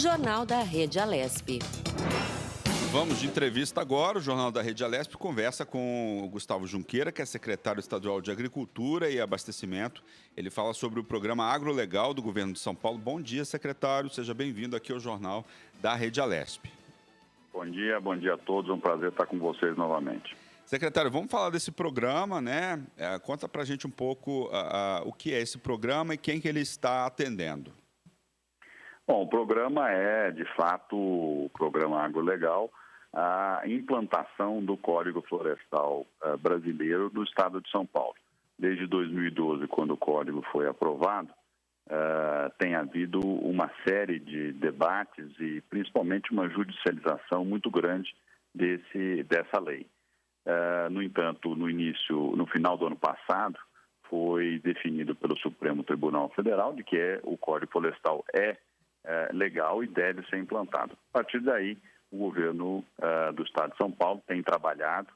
Jornal da Rede Alesp. Vamos de entrevista agora. O Jornal da Rede Alesp conversa com o Gustavo Junqueira, que é secretário estadual de Agricultura e Abastecimento. Ele fala sobre o programa Agrolegal do governo de São Paulo. Bom dia, secretário. Seja bem-vindo aqui ao Jornal da Rede Alesp. Bom dia a todos. É um prazer estar com vocês novamente. Secretário, vamos falar desse programa, né? Conta pra gente um pouco o que é esse programa e quem que ele está atendendo. Bom, o programa é, de fato, o programa Agrolegal, a implantação do Código Florestal brasileiro do Estado de São Paulo. Desde 2012, quando o Código foi aprovado, tem havido uma série de debates e principalmente uma judicialização muito grande dessa lei. No entanto, no final do ano passado, foi definido pelo Supremo Tribunal Federal de que o Código Florestal é legal e deve ser implantado. A partir daí, o governo do Estado de São Paulo tem trabalhado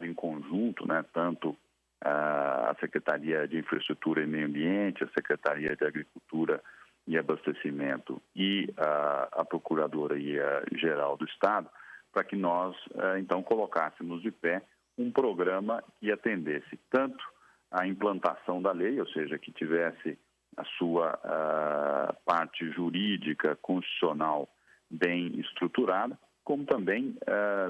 em conjunto, né, tanto a Secretaria de Infraestrutura e Meio Ambiente, a Secretaria de Agricultura e Abastecimento e a Procuradoria-Geral do Estado, para que nós, então, colocássemos de pé um programa que atendesse tanto a implantação da lei, ou seja, que tivesse a sua parte jurídica, constitucional bem estruturada, como também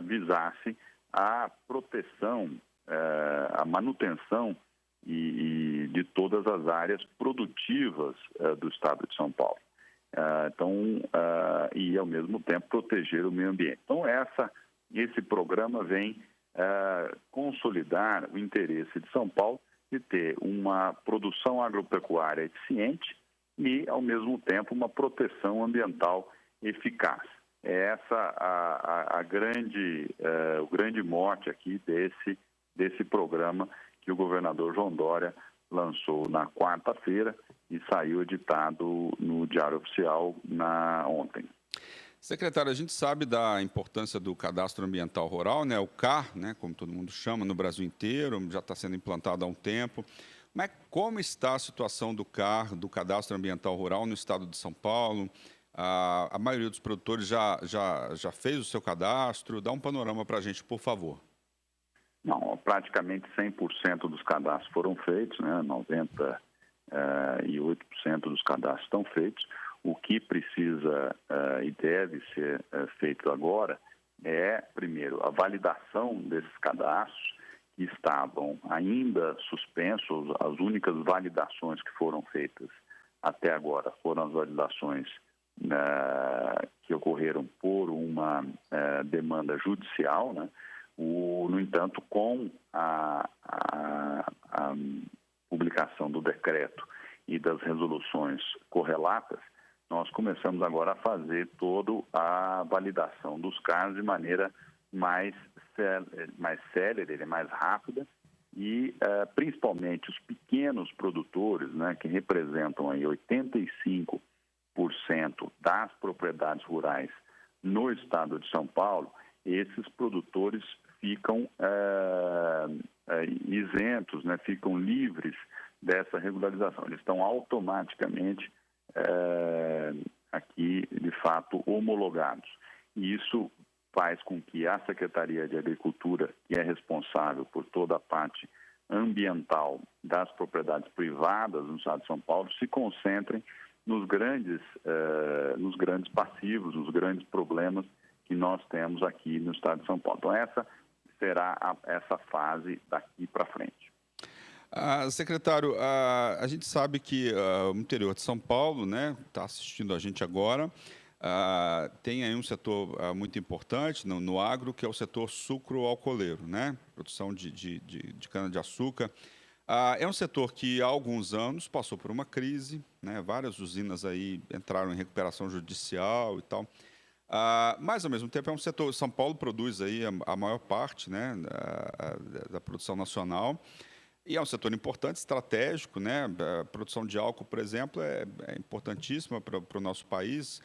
visasse a proteção, a manutenção de todas as áreas produtivas do Estado de São Paulo. E, ao mesmo tempo, proteger o meio ambiente. Então, esse programa vem consolidar o interesse de São Paulo de ter uma produção agropecuária eficiente e, ao mesmo tempo, uma proteção ambiental eficaz. É essa o grande mote aqui desse programa que o governador João Dória lançou na quarta-feira e saiu editado no Diário Oficial ontem. Secretário, a gente sabe da importância do Cadastro Ambiental Rural, né, o CAR, né, como todo mundo chama, no Brasil inteiro, já está sendo implantado há um tempo. Mas como está a situação do CAR, do Cadastro Ambiental Rural, no estado de São Paulo? A maioria dos produtores já fez o seu cadastro. Dá um panorama para a gente, por favor. Não, praticamente 100% dos cadastros foram feitos, né, 98% dos cadastros estão feitos. O que precisa e deve ser feito agora é, primeiro, a validação desses cadastros que estavam ainda suspensos. As únicas validações que foram feitas até agora foram as validações que ocorreram por uma demanda judicial, né? No entanto, com a publicação do decreto e das resoluções correlatas, nós começamos agora a fazer toda a validação dos casos de maneira mais célere, mais rápida e principalmente os pequenos produtores, né, que representam aí 85% das propriedades rurais no estado de São Paulo. Esses produtores ficam isentos, né, ficam livres dessa regularização. Eles estão automaticamente aqui, de fato, homologados. E isso faz com que a Secretaria de Agricultura, que é responsável por toda a parte ambiental das propriedades privadas no estado de São Paulo, se concentrem nos grandes passivos, nos grandes problemas que nós temos aqui no estado de São Paulo. Então, essa será essa fase daqui para frente. Secretário, a gente sabe que o interior de São Paulo, né, está assistindo a gente agora, tem aí um setor muito importante no agro, que é o setor sucro-alcooleiro, né, produção de cana-de-açúcar. É um setor que há alguns anos passou por uma crise, né, várias usinas aí entraram em recuperação judicial e tal. Mas, ao mesmo tempo, é um setor. São Paulo produz aí a maior parte, né, da produção nacional. E é um setor importante, estratégico, né? A produção de álcool, por exemplo, é importantíssima para o nosso país.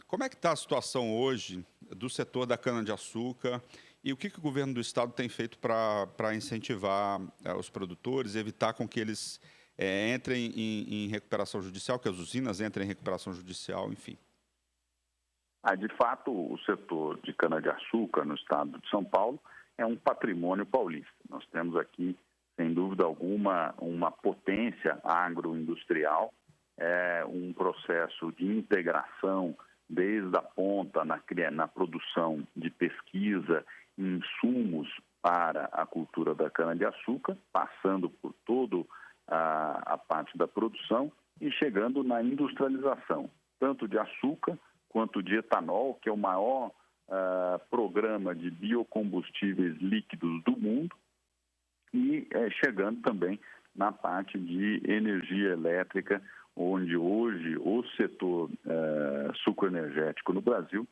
Como é que está a situação hoje do setor da cana-de-açúcar e o que o governo do estado tem feito para incentivar os produtores, evitar com que eles entrem em recuperação judicial, que as usinas entrem em recuperação judicial, enfim? De fato, o setor de cana-de-açúcar no estado de São Paulo é um patrimônio paulista. Nós temos aqui, sem dúvida alguma, uma potência agroindustrial, um processo de integração desde a ponta na produção de pesquisa, insumos para a cultura da cana-de-açúcar, passando por toda a parte da produção e chegando na industrialização, tanto de açúcar quanto de etanol, que é o maior programa de biocombustíveis líquidos do mundo, e chegando também na parte de energia elétrica, onde hoje o setor sucroenergético no Brasil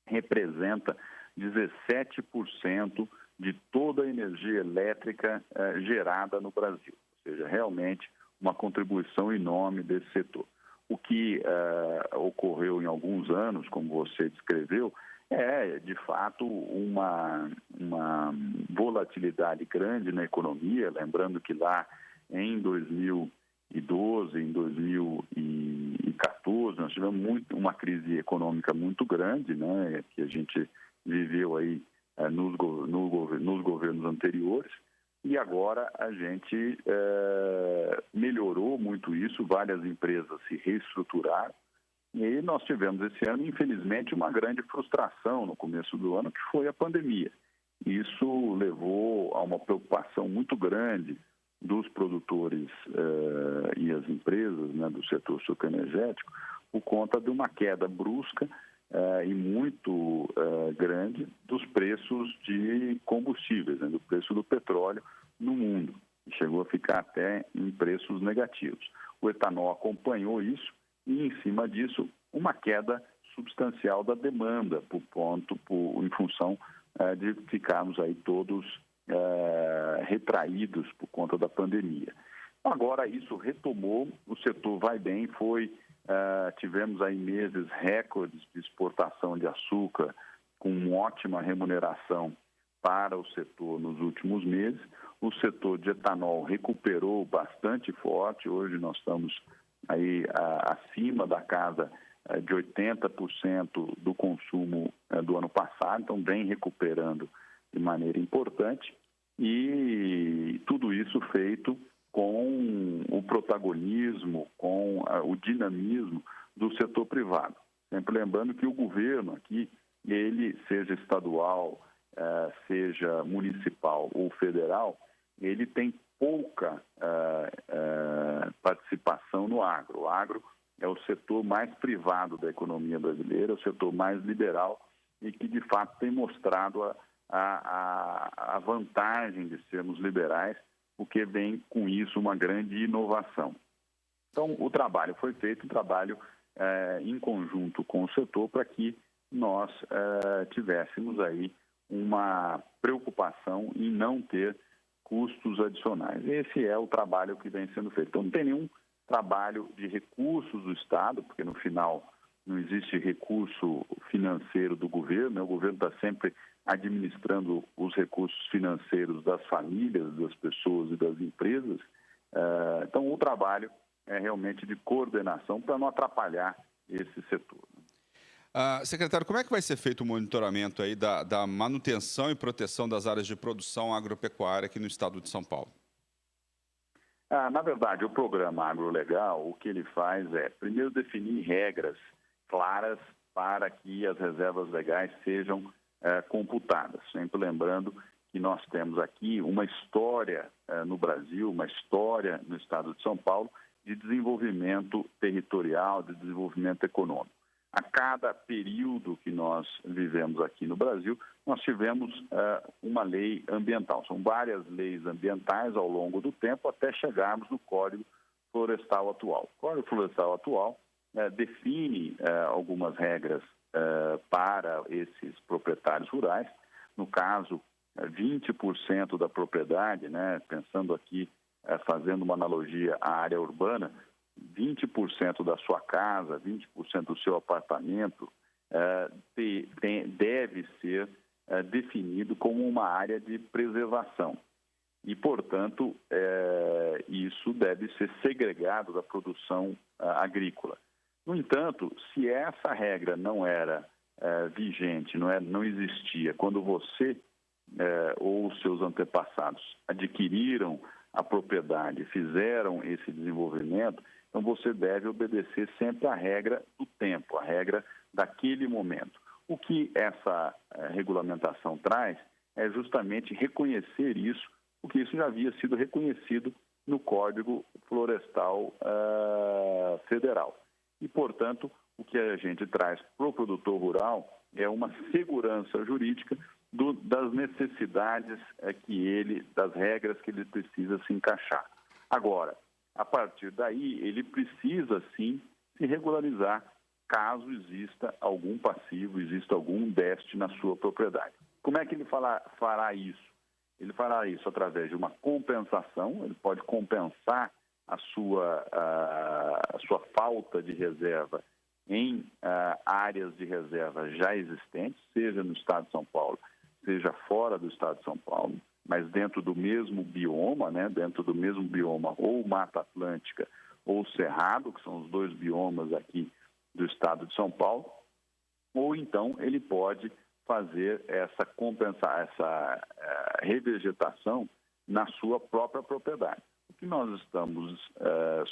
representa 17% de toda a energia elétrica gerada no Brasil. Ou seja, realmente uma contribuição enorme desse setor. O que ocorreu em alguns anos, como você descreveu, é, de fato, uma volatilidade grande na economia. Lembrando que lá em 2012, em 2014, nós tivemos uma crise econômica muito grande, né, que a gente viveu aí nos governos anteriores. E agora a gente melhorou muito isso, várias empresas se reestruturaram. E nós tivemos esse ano, infelizmente, uma grande frustração no começo do ano, que foi a pandemia. Isso levou a uma preocupação muito grande dos produtores e as empresas, né, do setor sucroenergético, por conta de uma queda brusca e muito grande dos preços de combustíveis, né, do preço do petróleo no mundo. Chegou a ficar até em preços negativos. O etanol acompanhou isso e, em cima disso, uma queda substancial da demanda, em função de ficarmos aí todos retraídos por conta da pandemia. Agora isso retomou, o setor vai bem, tivemos aí meses recordes de exportação de açúcar com ótima remuneração para o setor nos últimos meses. O setor de etanol recuperou bastante forte, hoje nós estamos aí acima da casa de 80% do consumo do ano passado, então vem recuperando de maneira importante, e tudo isso feito com o protagonismo, com o dinamismo do setor privado. Sempre lembrando que o governo aqui, ele seja estadual, seja municipal ou federal, ele tem pouca participação no agro. O agro é o setor mais privado da economia brasileira, o setor mais liberal e que, de fato, tem mostrado a vantagem de sermos liberais, porque vem com isso uma grande inovação. Então, o trabalho foi feito, um trabalho em conjunto com o setor para que nós tivéssemos aí uma preocupação em não ter custos adicionais. Esse é o trabalho que vem sendo feito. Então, não tem nenhum trabalho de recursos do Estado, porque no final não existe recurso financeiro do governo, né? O governo está sempre administrando os recursos financeiros das famílias, das pessoas e das empresas. Então, o trabalho é realmente de coordenação para não atrapalhar esse setor. Secretário, como é que vai ser feito o monitoramento aí da manutenção e proteção das áreas de produção agropecuária aqui no estado de São Paulo? Na verdade, o programa AgroLegal, o que ele faz é, primeiro, definir regras claras para que as reservas legais sejam computadas. Sempre lembrando que nós temos aqui uma história no Brasil, uma história no estado de São Paulo de desenvolvimento territorial, de desenvolvimento econômico. A cada período que nós vivemos aqui no Brasil, nós tivemos uma lei ambiental. São várias leis ambientais ao longo do tempo até chegarmos no Código Florestal atual. O Código Florestal atual define algumas regras para esses proprietários rurais. No caso, 20% da propriedade, né, pensando aqui, fazendo uma analogia à área urbana, 20% da sua casa, 20% do seu apartamento deve ser definido como uma área de preservação. e, portanto, isso deve ser segregado da produção agrícola. No entanto, se essa regra não era vigente, não existia, quando você ou os seus antepassados adquiriram a propriedade, fizeram esse desenvolvimento, então você deve obedecer sempre à regra do tempo, à regra daquele momento. O que essa regulamentação traz é justamente reconhecer isso, porque isso já havia sido reconhecido no Código Florestal Federal. E, portanto, o que a gente traz para o produtor rural é uma segurança jurídica das necessidades das regras que ele precisa se encaixar. Agora, a partir daí, ele precisa, sim, se regularizar caso exista algum passivo, exista algum déficit na sua propriedade. Como é que ele fará isso? Ele fará isso através de uma compensação, ele pode compensar a sua falta de reserva em áreas de reserva já existentes, seja no estado de São Paulo, seja fora do estado de São Paulo, mas dentro do mesmo bioma, dentro do mesmo bioma ou Mata Atlântica ou Cerrado, que são os dois biomas aqui do estado de São Paulo, ou então ele pode fazer essa revegetação na sua própria propriedade. O que nós estamos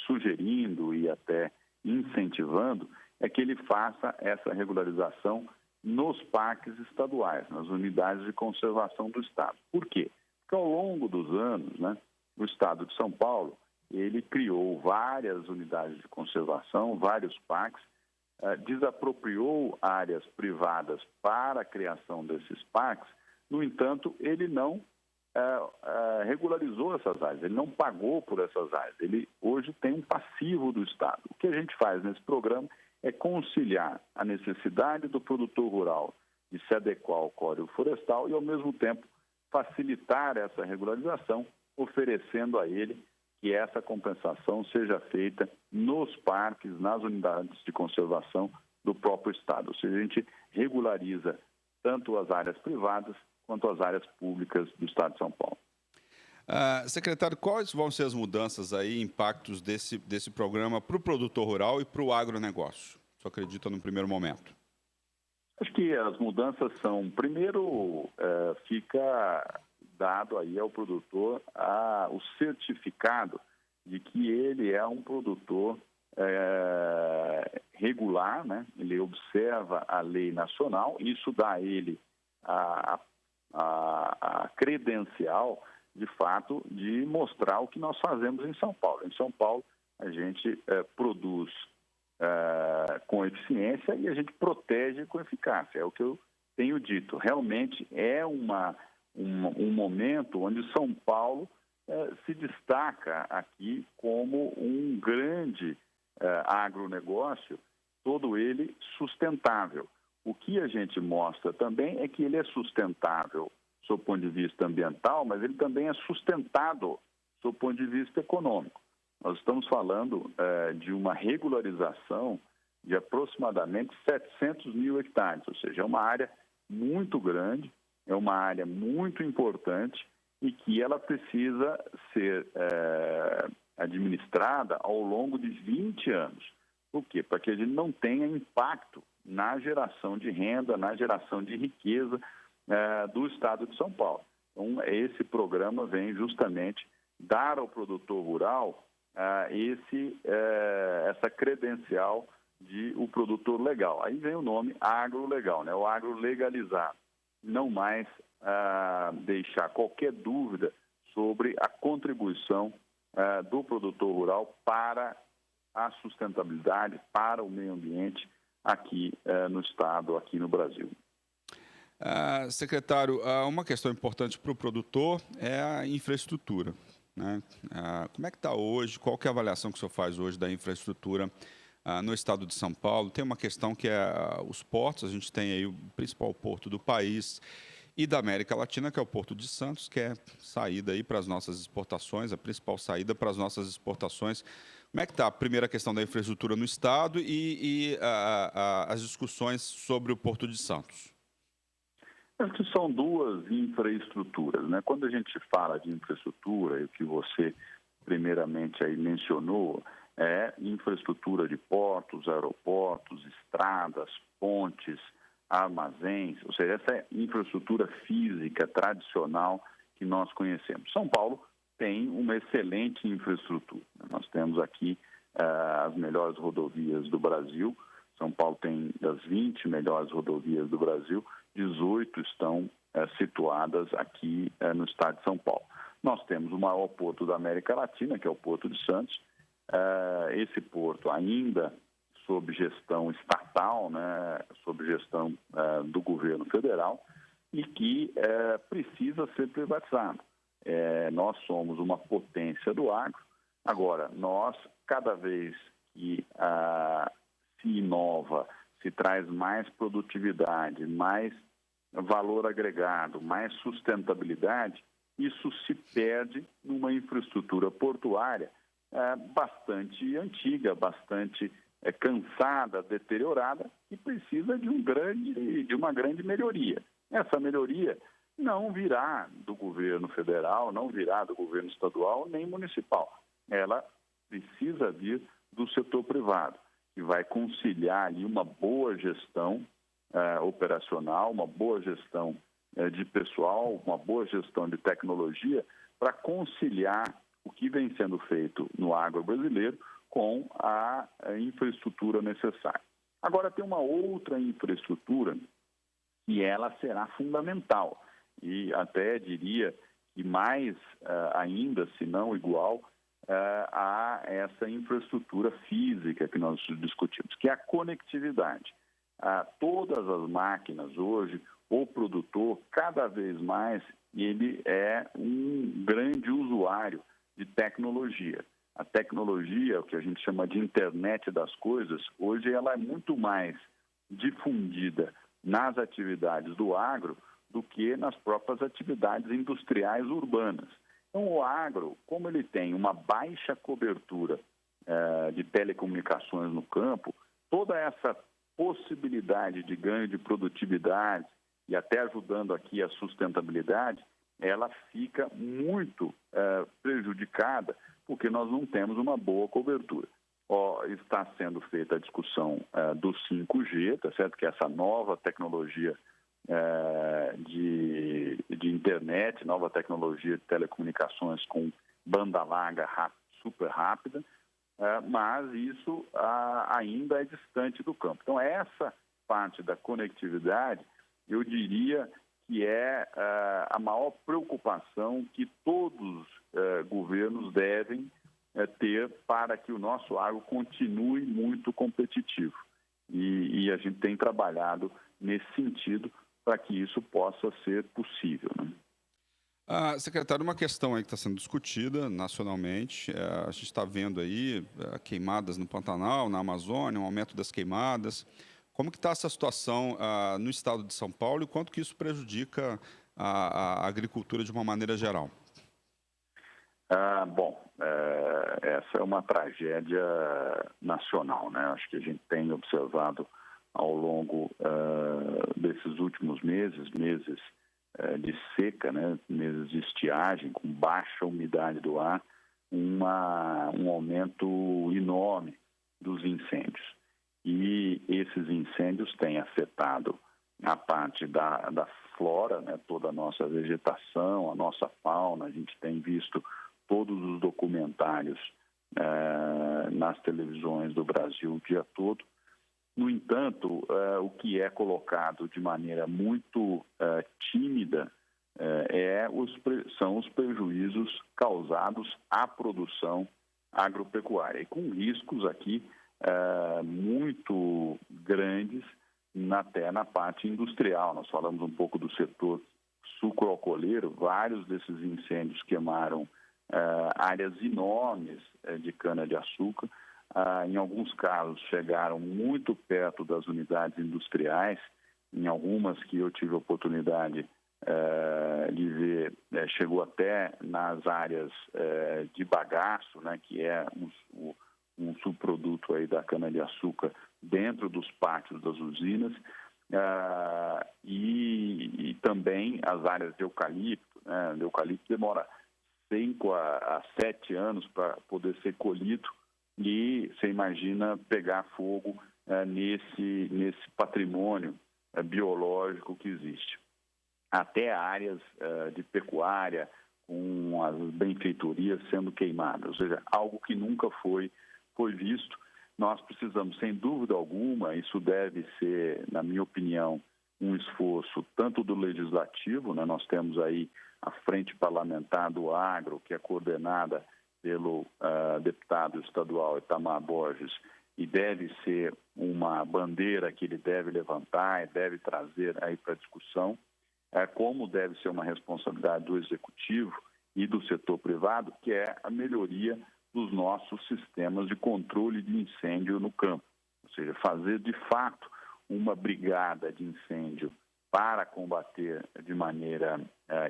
sugerindo e até incentivando é que ele faça essa regularização nos parques estaduais, nas unidades de conservação do estado. Por quê? Porque ao longo dos anos, o estado de São Paulo, ele criou várias unidades de conservação, vários parques, desapropriou áreas privadas para a criação desses parques. No entanto, ele não regularizou essas áreas, ele não pagou por essas áreas. Ele hoje tem um passivo do Estado. O que a gente faz nesse programa é conciliar a necessidade do produtor rural de se adequar ao Código Florestal e, ao mesmo tempo, facilitar essa regularização, oferecendo a ele que essa compensação seja feita nos parques, nas unidades de conservação do próprio Estado. Ou seja, a gente regulariza tanto as áreas privadas quanto as áreas públicas do Estado de São Paulo. Secretário, quais vão ser as mudanças aí, impactos desse programa para o produtor rural e para o agronegócio? O senhor acredita no primeiro momento? Acho que as mudanças são, primeiro, fica dado aí ao produtor o certificado de que ele é um produtor regular, Ele observa a lei nacional, isso dá a ele a credencial, de fato, de mostrar o que nós fazemos em São Paulo. Em São Paulo, a gente produz com eficiência e a gente protege com eficácia. É o que eu tenho dito. Realmente é um momento onde São Paulo se destaca aqui como um grande agronegócio, todo ele sustentável. O que a gente mostra também é que ele é sustentável do ponto de vista ambiental, mas ele também é sustentado do ponto de vista econômico. Nós estamos falando de uma regularização de aproximadamente 700 mil hectares, ou seja, é uma área muito grande, é uma área muito importante e que ela precisa ser administrada ao longo de 20 anos. Por quê? Para que a gente não tenha impacto na geração de renda, na geração de riqueza do Estado de São Paulo. Então, esse programa vem justamente dar ao produtor rural essa credencial de o produtor legal. Aí vem o nome agrolegal, o agro legalizado. Não mais deixar qualquer dúvida sobre a contribuição do produtor rural para a sustentabilidade, para o meio ambiente aqui no Estado, aqui no Brasil. Secretário, uma questão importante para o produtor é a infraestrutura, como é que está hoje? Qual que é a avaliação que o senhor faz hoje da infraestrutura no estado de São Paulo? Tem uma questão que é os portos. A gente tem aí o principal porto do país e da América Latina, que é o Porto de Santos, que é saída aí para as nossas exportações, a principal saída para as nossas exportações. Como é que está a primeira questão da infraestrutura no estado e as discussões sobre o Porto de Santos? Acho que são duas infraestruturas, né? Quando a gente fala de infraestrutura, e o que você primeiramente aí mencionou, é infraestrutura de portos, aeroportos, estradas, pontes, armazéns, ou seja, essa é a infraestrutura física tradicional que nós conhecemos. São Paulo tem uma excelente infraestrutura. Nós temos aqui as melhores rodovias do Brasil. São Paulo tem das 20 melhores rodovias do Brasil, 18 estão situadas aqui no estado de São Paulo. Nós temos o maior porto da América Latina, que é o Porto de Santos. Esse porto ainda sob gestão estatal, né, sob gestão do governo federal, e que precisa ser privatizado. Nós somos uma potência do agro. Agora, nós, cada vez que se inova, se traz mais produtividade, mais valor agregado, mais sustentabilidade, isso se perde numa infraestrutura portuária bastante antiga, bastante cansada, deteriorada, e precisa de uma grande melhoria. Essa melhoria não virá do governo federal, não virá do governo estadual nem municipal. Ela precisa vir do setor privado, que vai conciliar ali uma boa gestão operacional, uma boa gestão de pessoal, uma boa gestão de tecnologia, para conciliar o que vem sendo feito no agro brasileiro com a infraestrutura necessária. Agora, tem uma outra infraestrutura que ela será fundamental, e até diria que mais ainda, se não igual, a essa infraestrutura física que nós discutimos, que é a conectividade. Todas as máquinas hoje, o produtor, cada vez mais, ele é um grande usuário de tecnologia. A tecnologia, o que a gente chama de internet das coisas, hoje ela é muito mais difundida nas atividades do agro do que nas próprias atividades industriais urbanas. Então, o agro, como ele tem uma baixa cobertura de telecomunicações no campo, toda essa possibilidade de ganho de produtividade e até ajudando aqui a sustentabilidade, ela fica muito prejudicada porque nós não temos uma boa cobertura. Está sendo feita a discussão do 5G, tá certo? Que é essa nova tecnologia de internet, nova tecnologia de telecomunicações com banda larga super rápida, mas isso ainda é distante do campo. Então, essa parte da conectividade, eu diria que é a maior preocupação que todos os governos devem ter para que o nosso agro continue muito competitivo. E a gente tem trabalhado nesse sentido para que isso possa ser possível, né? Secretário, uma questão aí que está sendo discutida nacionalmente, a gente está vendo aí queimadas no Pantanal, na Amazônia, um aumento das queimadas. Como que está essa situação no estado de São Paulo e quanto que isso prejudica a agricultura de uma maneira geral? Essa é uma tragédia nacional, né? Acho que a gente tem observado ao longo desses últimos meses de seca, né? Meses de estiagem, com baixa umidade do ar, um aumento enorme dos incêndios. E esses incêndios têm afetado a parte da flora, né? Toda a nossa vegetação, a nossa fauna. A gente tem visto todos os documentários nas televisões do Brasil o dia todo. No entanto, o que é colocado de maneira muito tímida são os prejuízos causados à produção agropecuária, e com riscos aqui muito grandes até na parte industrial. Nós falamos um pouco do setor sucroalcooleiro, vários desses incêndios queimaram áreas enormes de cana-de-açúcar. Em alguns casos chegaram muito perto das unidades industriais, em algumas que eu tive a oportunidade de ver, chegou até nas áreas de bagaço, né, que é um subproduto aí da cana-de-açúcar dentro dos pátios das usinas. e também as áreas de eucalipto. Né? O eucalipto demora 5 a 7 anos para poder ser colhido e você imagina pegar fogo nesse patrimônio biológico que existe. Até áreas de pecuária com as benfeitorias sendo queimadas, ou seja, algo que nunca foi visto. Nós precisamos, sem dúvida alguma, isso deve ser, na minha opinião, um esforço tanto do Legislativo, né? Nós temos aí a Frente Parlamentar do Agro, que é coordenada pelo deputado estadual Itamar Borges, e deve ser uma bandeira que ele deve levantar e deve trazer aí para discussão, como deve ser uma responsabilidade do Executivo e do setor privado, que é a melhoria dos nossos sistemas de controle de incêndio no campo. Ou seja, fazer de fato uma brigada de incêndio para combater de maneira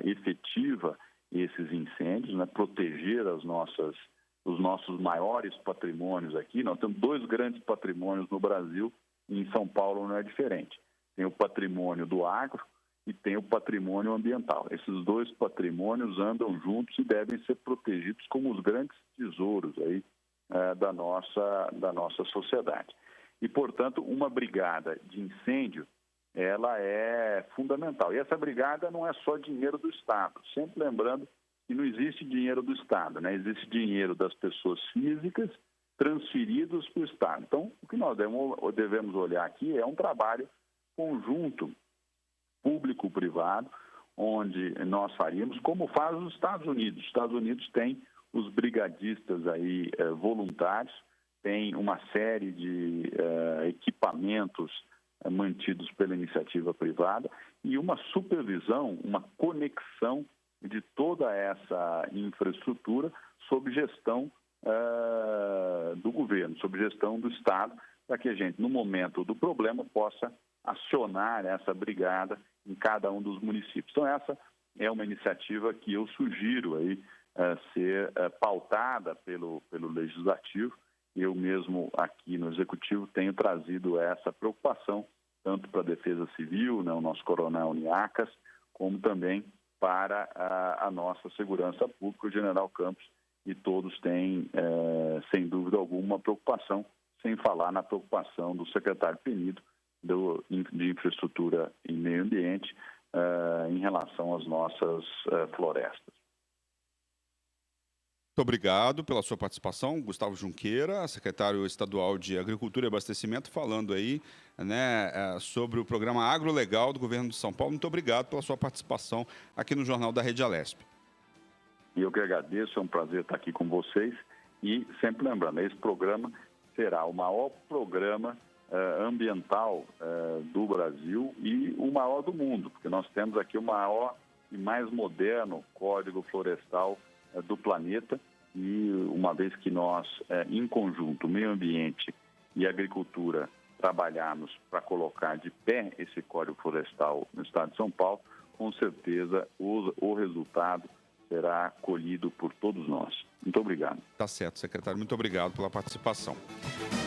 efetiva esses incêndios, né? Proteger os nossos maiores patrimônios aqui. Nós temos 2 grandes patrimônios no Brasil e em São Paulo não é diferente. Tem o patrimônio do agro e tem o patrimônio ambiental. Esses 2 patrimônios andam juntos e devem ser protegidos como os grandes tesouros aí, da nossa sociedade. E, portanto, uma brigada de incêndio, ela é fundamental. E essa brigada não é só dinheiro do Estado, sempre lembrando que não existe dinheiro do Estado, né? Existe dinheiro das pessoas físicas transferidos para o Estado. Então, o que nós devemos olhar aqui é um trabalho conjunto público-privado, onde nós faríamos, como faz os Estados Unidos. Os Estados Unidos têm os brigadistas aí voluntários, tem uma série de equipamentos mantidos pela iniciativa privada e uma supervisão, uma conexão de toda essa infraestrutura sob gestão do governo, sob gestão do Estado, para que a gente, no momento do problema, possa acionar essa brigada em cada um dos municípios. Então, essa é uma iniciativa que eu sugiro aí ser pautada pelo Legislativo. Eu mesmo aqui no Executivo tenho trazido essa preocupação, tanto para a Defesa Civil, né, o nosso coronel Niacas, como também para a nossa segurança pública, o General Campos, e todos têm, sem dúvida alguma, uma preocupação, sem falar na preocupação do secretário Penido, de Infraestrutura e Meio Ambiente, em relação às nossas florestas. Muito obrigado pela sua participação, Gustavo Junqueira, secretário estadual de Agricultura e Abastecimento, falando aí, né, sobre o programa Agrolegal do governo de São Paulo. Muito obrigado pela sua participação aqui no Jornal da Rede Alesp. E eu que agradeço, é um prazer estar aqui com vocês. E sempre lembrando, esse programa será o maior programa ambiental do Brasil e o maior do mundo, porque nós temos aqui o maior e mais moderno Código Florestal do planeta, e uma vez que nós, em conjunto, meio ambiente e agricultura, trabalharmos para colocar de pé esse Código Florestal no estado de São Paulo, com certeza o resultado será colhido por todos nós. Muito obrigado. Tá certo, secretário. Muito obrigado pela participação.